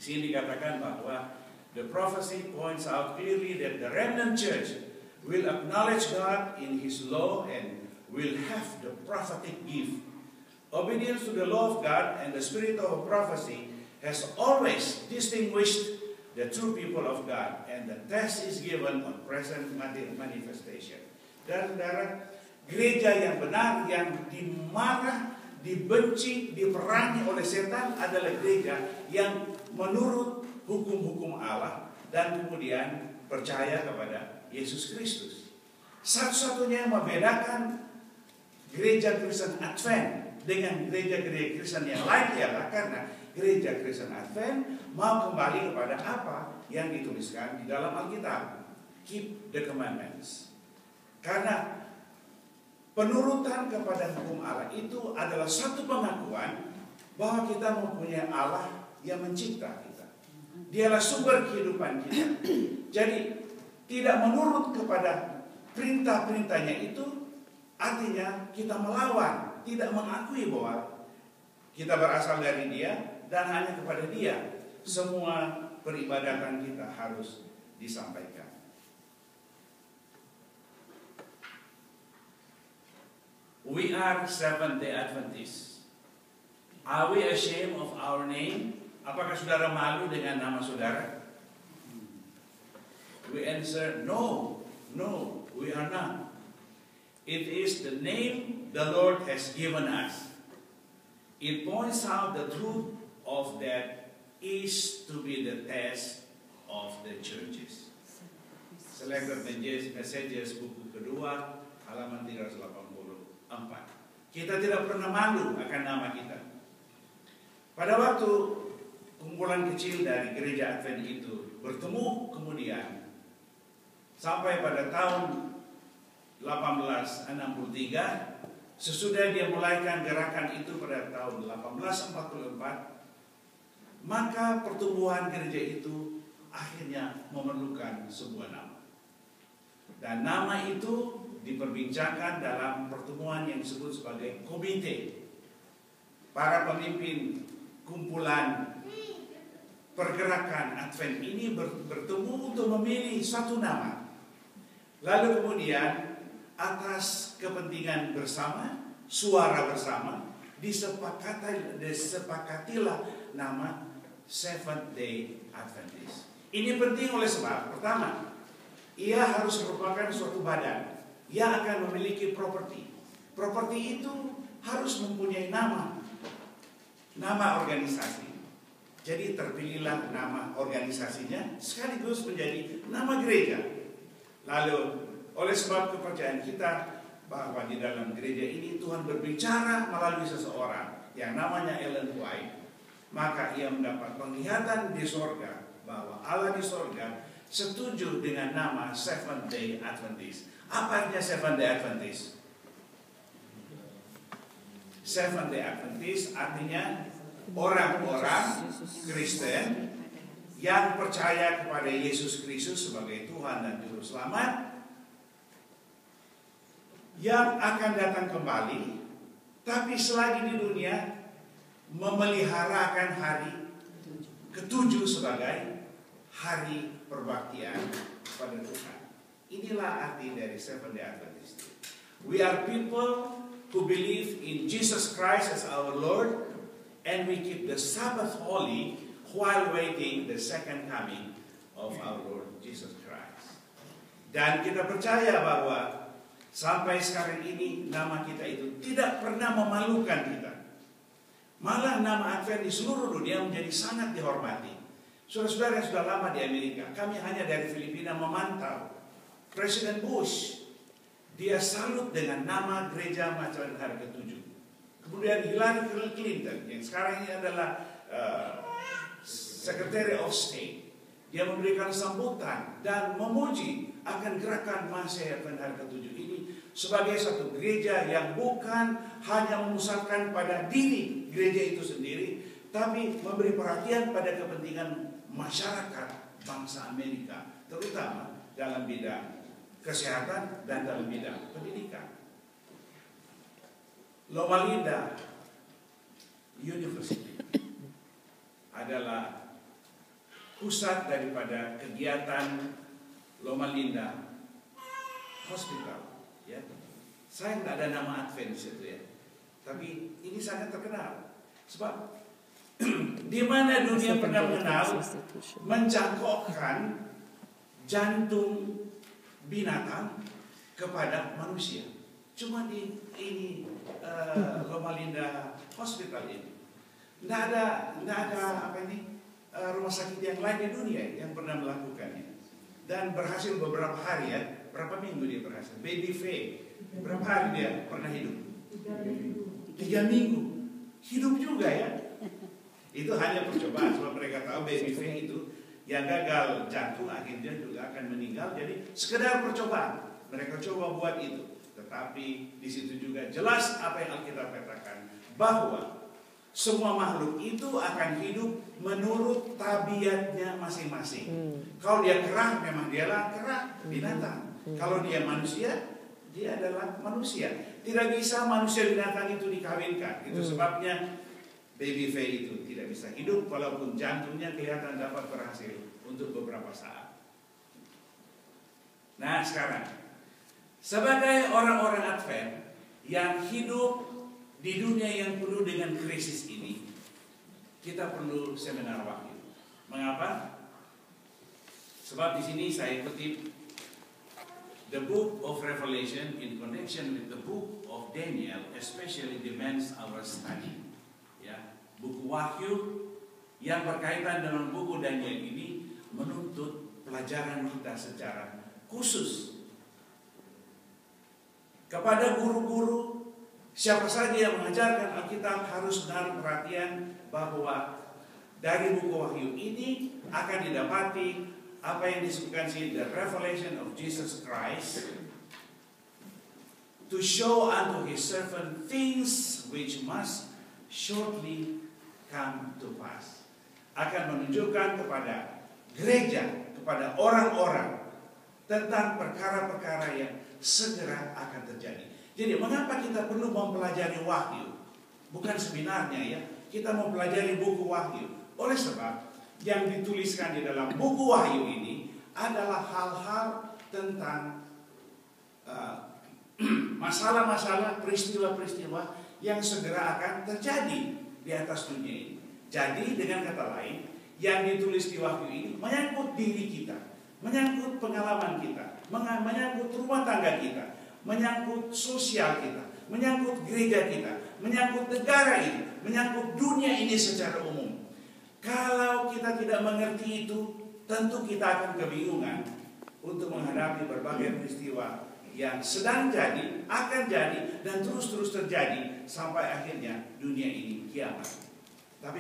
sini dikatakan bahwa the prophecy points out clearly that the remnant church will acknowledge God in His law and will have the prophetic gift. Obedience to the law of God and the spirit of prophecy has always distinguished the true people of God, and the test is given on present manifestation. Dan saudara, gereja yang benar, yang dimarah, dibenci, diperangi oleh setan adalah gereja yang menurut hukum-hukum Allah dan kemudian percaya kepada Yesus Kristus. Satu-satunya yang membedakan gereja Kristen Advent dengan gereja-gereja Kristen yang lain ialah karena gereja Kristen Advent mau kembali kepada apa yang dituliskan di dalam Alkitab. Keep the commandments. Karena penurutan kepada hukum Allah itu adalah satu pengakuan bahwa kita mempunyai Allah yang mencipta kita. Dialah sumber kehidupan kita. Jadi tidak menurut kepada perintah-perintahnya itu artinya kita melawan, tidak mengakui bahwa kita berasal dari Dia dan hanya kepada Dia semua peribadatan kita harus disampaikan. We are Seventh-day Adventists. Are we ashamed of our name? Apakah saudara malu dengan nama saudara? We answer, no, we are not. It is the name the Lord has given us. It points out the truth of that is to be the test of the churches. Selected Messages buku kedua halaman 384. Kita tidak pernah malu akan nama kita. Pada waktu kumpulan kecil dari gereja Advent itu bertemu kemudian sampai pada tahun 1863, sesudah dia mulaikan gerakan itu pada tahun 1844, maka pertumbuhan gereja itu akhirnya memerlukan sebuah nama. Dan nama itu diperbincangkan dalam pertemuan yang disebut sebagai komite. Para pemimpin kumpulan pergerakan Advent ini bertemu untuk memilih satu nama. Lalu kemudian atas kepentingan bersama, suara bersama, disepakatilah nama Seventh-day Adventist. Ini penting oleh sebab pertama, ia harus merupakan suatu badan. Ia akan memiliki properti. Properti itu harus mempunyai nama organisasi. Jadi terpilihlah nama organisasinya sekaligus menjadi nama gereja. Lalu oleh sebab kepercayaan kita bahwa di dalam gereja ini Tuhan berbicara melalui seseorang yang namanya Ellen White, maka ia mendapat penglihatan di sorga bahwa Allah di sorga setuju dengan nama Seventh-day Adventist. Apa artinya Seventh-day Adventist? Seventh-day Adventist artinya orang-orang Kristen yang percaya kepada Yesus Kristus sebagai Tuhan dan Juru Selamat, yang akan datang kembali, tapi selagi di dunia memeliharakan hari ketujuh sebagai hari perbaktian kepada Tuhan. Inilah arti dari Seventh-day Adventist. We are people who believe in Jesus Christ as our Lord, and we keep the Sabbath holy while waiting the second coming of our Lord Jesus Christ. Dan kita percaya bahwa sampai sekarang ini nama kita itu tidak pernah memalukan kita. Malah nama Advent di seluruh dunia menjadi sangat dihormati. Saudara-saudara yang sudah lama di Amerika, kami hanya dari Filipina memantau Presiden Bush, dia salut dengan nama gereja Macan Hari Ketujuh. Kemudian Hillary Clinton yang sekarang ini adalah Secretary of State, dia memberikan sambutan dan memuji akan gerakan Macan Hari Ketujuh ini sebagai satu gereja yang bukan hanya memusatkan pada diri gereja itu sendiri, tapi memberi perhatian pada kepentingan masyarakat bangsa Amerika, terutama dalam bidang kesehatan dan dalam bidang pendidikan. Loma Linda University adalah pusat daripada kegiatan Loma Linda Hospital. Ya, saya nggak ada nama Advent itu ya, tapi ini sangat terkenal sebab di mana dunia pernah mengenal menjangkaukan jantung binatang kepada manusia. Cuma di ini Loma Linda Hospital ini nggak ada apa ini rumah sakit yang lain di dunia yang pernah melakukannya, dan berhasil beberapa hari ya, berapa minggu dia berhasil. Baby Faye berapa hari dia pernah hidup? 3 minggu hidup juga ya. Itu hanya percobaan, sebab mereka tahu Baby Faye itu yang gagal jantung akhirnya juga akan meninggal. Jadi sekedar percobaan, mereka coba buat itu. Tetapi di situ juga jelas apa yang Alkitab katakan, bahwa semua makhluk itu akan hidup menurut tabiatnya masing-masing. Kalau dia kera, memang dialah kera, binatang. Kalau dia manusia, dia adalah manusia. Tidak bisa manusia binatang itu dikawinkan. Itu sebabnya Baby Faye itu tidak bisa hidup walaupun jantungnya kelihatan dapat berhasil untuk beberapa saat. Nah sekarang, sebagai orang-orang Advent yang hidup di dunia yang penuh dengan krisis ini, kita perlu seminar wahyu. Mengapa? Sebab di sini saya kutip the book of Revelation in connection with the book of Daniel especially demands our study. Ya, buku Wahyu yang berkaitan dengan buku Daniel ini menuntut pelajaran kita secara khusus. Kepada guru-guru, siapa saja yang mengajarkan Alkitab harus menaruh perhatian bahwa dari buku Wahyu ini akan didapati apa yang disebutkan sini, the revelation of Jesus Christ, to show unto his servant things which must shortly come to pass. Akan menunjukkan kepada gereja, kepada orang-orang tentang perkara-perkara yang segera akan terjadi. Jadi mengapa kita perlu mempelajari Wahyu? Bukan sebenarnya ya, kita mempelajari buku Wahyu. Oleh sebab yang dituliskan di dalam buku Wahyu ini adalah hal-hal tentang masalah-masalah, peristiwa-peristiwa yang segera akan terjadi di atas dunia ini. Jadi dengan kata lain, yang ditulis di Wahyu ini menyangkut diri kita, menyangkut pengalaman kita, menyangkut rumah tangga kita, menyangkut sosial kita, menyangkut gereja kita, menyangkut negara ini, menyangkut dunia ini secara umum. Kalau kita tidak mengerti itu, tentu kita akan kebingungan untuk menghadapi berbagai peristiwa yang sedang jadi, akan jadi, dan terus-terus terjadi sampai akhirnya dunia ini kiamat. Tapi